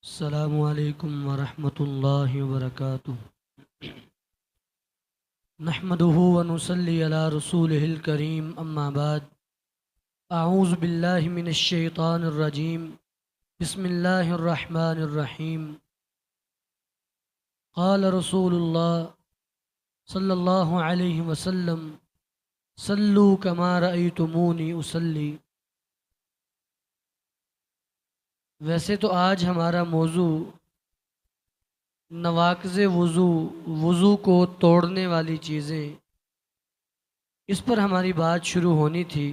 السلام علیکم ورحمۃ اللہ وبرکاتہ۔ نحمده ونصلی علی رسولہ الکریم، اما بعد، اعوذ باللہ من الشیطان الرجیم، بسم اللہ الرحمن الرحیم۔ قال رسول اللہ صلی اللہ علیہ وسلم: صلو کما رأیتمونی اصلی۔ ویسے تو آج ہمارا موضوع نواقض وضو کو توڑنے والی چیزیں، اس پر ہماری بات شروع ہونی تھی،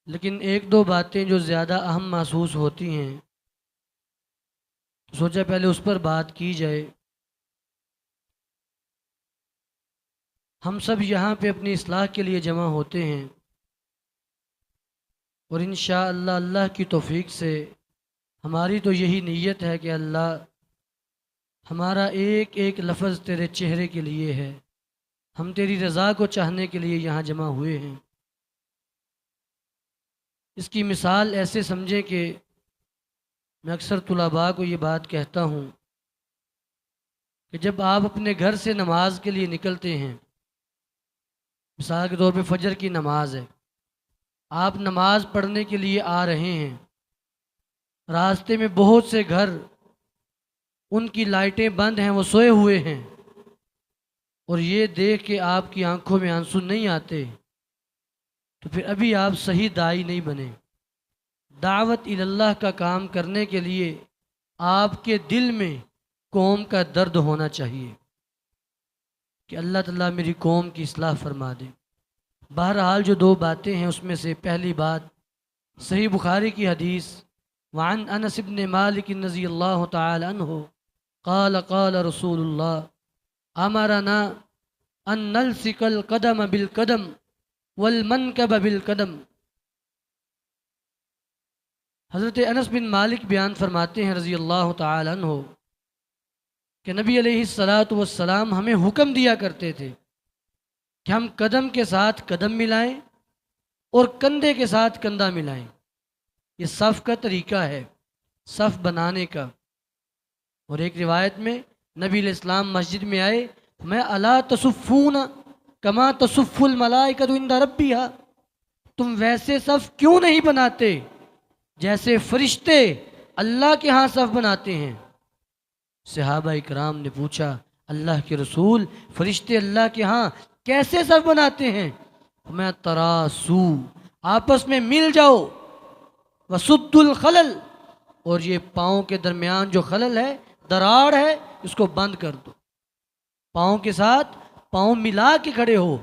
لیکن ایک دو باتیں جو زیادہ اہم محسوس ہوتی ہیں تو سوچا پہلے اس پر بات کی جائے۔ ہم سب یہاں پہ اپنی اصلاح کے لیے جمع ہوتے ہیں، اور انشاءاللہ اللہ کی توفیق سے ہماری تو یہی نیت ہے کہ اللہ ہمارا ایک ایک لفظ تیرے چہرے کے لیے ہے، ہم تیری رضا کو چاہنے کے لیے یہاں جمع ہوئے ہیں۔ اس کی مثال ایسے سمجھیں کہ میں اکثر طلباء کو یہ بات کہتا ہوں کہ جب آپ اپنے گھر سے نماز کے لیے نکلتے ہیں، مثال کے طور پہ فجر کی نماز ہے، آپ نماز پڑھنے کے لیے آ رہے ہیں، راستے میں بہت سے گھر ان کی لائٹیں بند ہیں، وہ سوئے ہوئے ہیں، اور یہ دیکھ کے آپ کی آنکھوں میں آنسو نہیں آتے تو پھر ابھی آپ صحیح داعی نہیں بنے۔ دعوت اللہ کا کام کرنے کے لیے آپ کے دل میں قوم کا درد ہونا چاہیے کہ اللہ تعالیٰ میری قوم کی اصلاح فرما دے۔ بہرحال جو دو باتیں ہیں اس میں سے پہلی بات صحیح بخاری کی حدیث، وعن انس بن مالک رضی اللہ تعالی عنہ قال قال رسول اللہ امرنا ان نلصق القدم بالقدم والمنکب بالقدم۔ حضرت انس بن مالک بیان فرماتے ہیں رضی اللہ تعالی عنہ کہ نبی علیہ الصلاۃ والسلام ہمیں حکم دیا کرتے تھے کہ ہم قدم کے ساتھ قدم ملائیں اور کندھے کے ساتھ کندھا ملائیں۔ یہ صف کا طریقہ ہے، صف بنانے کا۔ اور ایک روایت میں نبی علیہ السلام مسجد میں آئے، میں الا تصفون کما تصف الملائکۃ عند ربھا، تم ویسے صف کیوں نہیں بناتے جیسے فرشتے اللہ کے ہاں صف بناتے ہیں۔ صحابہ اکرام نے پوچھا، اللہ کے رسول، فرشتے اللہ کے ہاں کیسے صف بناتے ہیں؟ میں تراسو، آپس میں مل جاؤ، وسد الخلل، اور یہ پاؤں کے درمیان جو خلل ہے، دراڑ ہے، اس کو بند کر دو۔ پاؤں کے ساتھ پاؤں ملا کے کھڑے ہو۔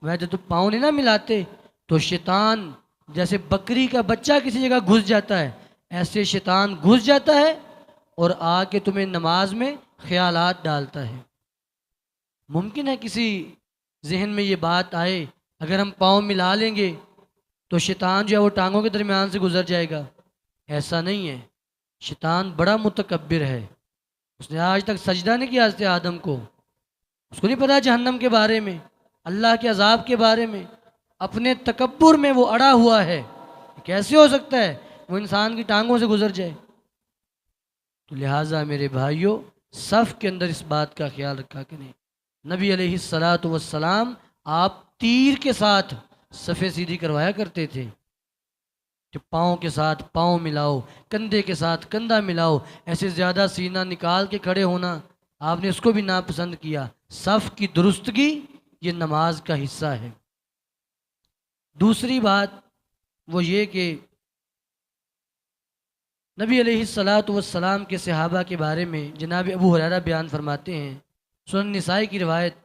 میں جب پاؤں نہیں نہ ملاتے تو شیطان جیسے بکری کا بچہ کسی جگہ گھس جاتا ہے، ایسے شیطان گھس جاتا ہے اور آ کے تمہیں نماز میں خیالات ڈالتا ہے۔ ممکن ہے کسی ذہن میں یہ بات آئے اگر ہم پاؤں ملا لیں گے تو شیطان جو ہے وہ ٹانگوں کے درمیان سے گزر جائے گا۔ ایسا نہیں ہے، شیطان بڑا متکبر ہے، اس نے آج تک سجدہ نہیں کیا حضرت آدم کو، اس کو نہیں پتا جہنم کے بارے میں، اللہ کے عذاب کے بارے میں، اپنے تکبر میں وہ اڑا ہوا ہے۔ کیسے ہو سکتا ہے وہ انسان کی ٹانگوں سے گزر جائے؟ تو لہٰذا میرے بھائیوں، صف کے اندر اس بات کا خیال رکھا کریں۔ نبی علیہ الصلاۃ والسلام آپ تیر کے ساتھ صفیں سیدھی کروایا کرتے تھے کہ پاؤں کے ساتھ پاؤں ملاؤ، کندھے کے ساتھ کندھا ملاؤ، ایسے زیادہ سینہ نکال کے کھڑے ہونا آپ نے اس کو بھی ناپسند کیا۔ صف کی درستگی یہ نماز کا حصہ ہے۔ دوسری بات وہ یہ کہ نبی علیہ الصلاۃ والسلام کے صحابہ کے بارے میں جناب ابو ہریرہ بیان فرماتے ہیں، سنن نسائی کی روایت،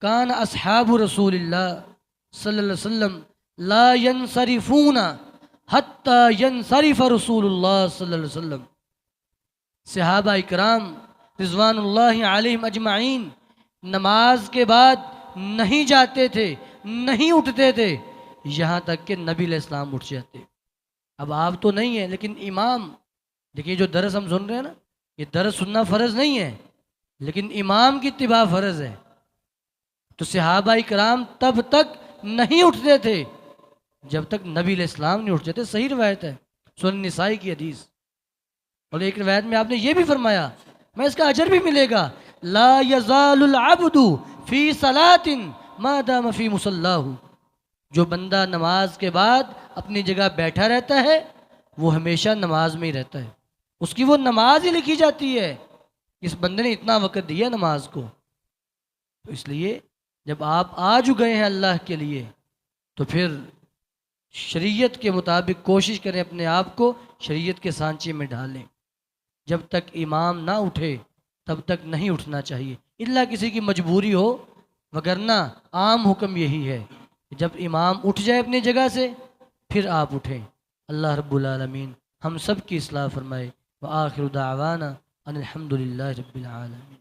کان اصحاب رسول اللہ صلی اللہ علیہ وسلم لا ینصرفون حتی ینصرف رسول اللہ صلی اللہ علیہ وسلم۔ صحابہ اکرام رضوان اللہ علیہم اجمعین نماز کے بعد نہیں جاتے تھے، نہیں اٹھتے تھے یہاں تک کہ نبی علیہ السلام اٹھ جاتے۔ اب آپ تو نہیں ہیں، لیکن امام، دیکھیے جو درس ہم سن رہے ہیں نا، یہ درس سننا فرض نہیں ہے، لیکن امام کی اتباع فرض ہے۔ تو صحابہ کرام تب تک نہیں اٹھتے تھے جب تک نبی علیہ السلام نہیں اٹھ جاتے۔ صحیح روایت ہے، سنن نسائی کی حدیث۔ اور ایک روایت میں آپ نے یہ بھی فرمایا میں اس کا اجر بھی ملے گا، لا یزال العبد فی صلاۃ ما دام فی مصلاہ، جو بندہ نماز کے بعد اپنی جگہ بیٹھا رہتا ہے وہ ہمیشہ نماز میں ہی رہتا ہے، اس کی وہ نماز ہی لکھی جاتی ہے، اس بندے نے اتنا وقت دیا نماز کو۔ تو اس لیے جب آپ آ گئے ہیں اللہ کے لیے تو پھر شریعت کے مطابق کوشش کریں اپنے آپ کو شریعت کے سانچے میں ڈالیں، جب تک امام نہ اٹھے تب تک نہیں اٹھنا چاہیے، الا کسی کی مجبوری ہو، وگرنہ عام حکم یہی ہے کہ جب امام اٹھ جائے اپنی جگہ سے پھر آپ اٹھیں۔ اللہ رب العالمین ہم سب کی اصلاح فرمائے۔ وآخر دعوانا ان الحمد للہ رب العالمین۔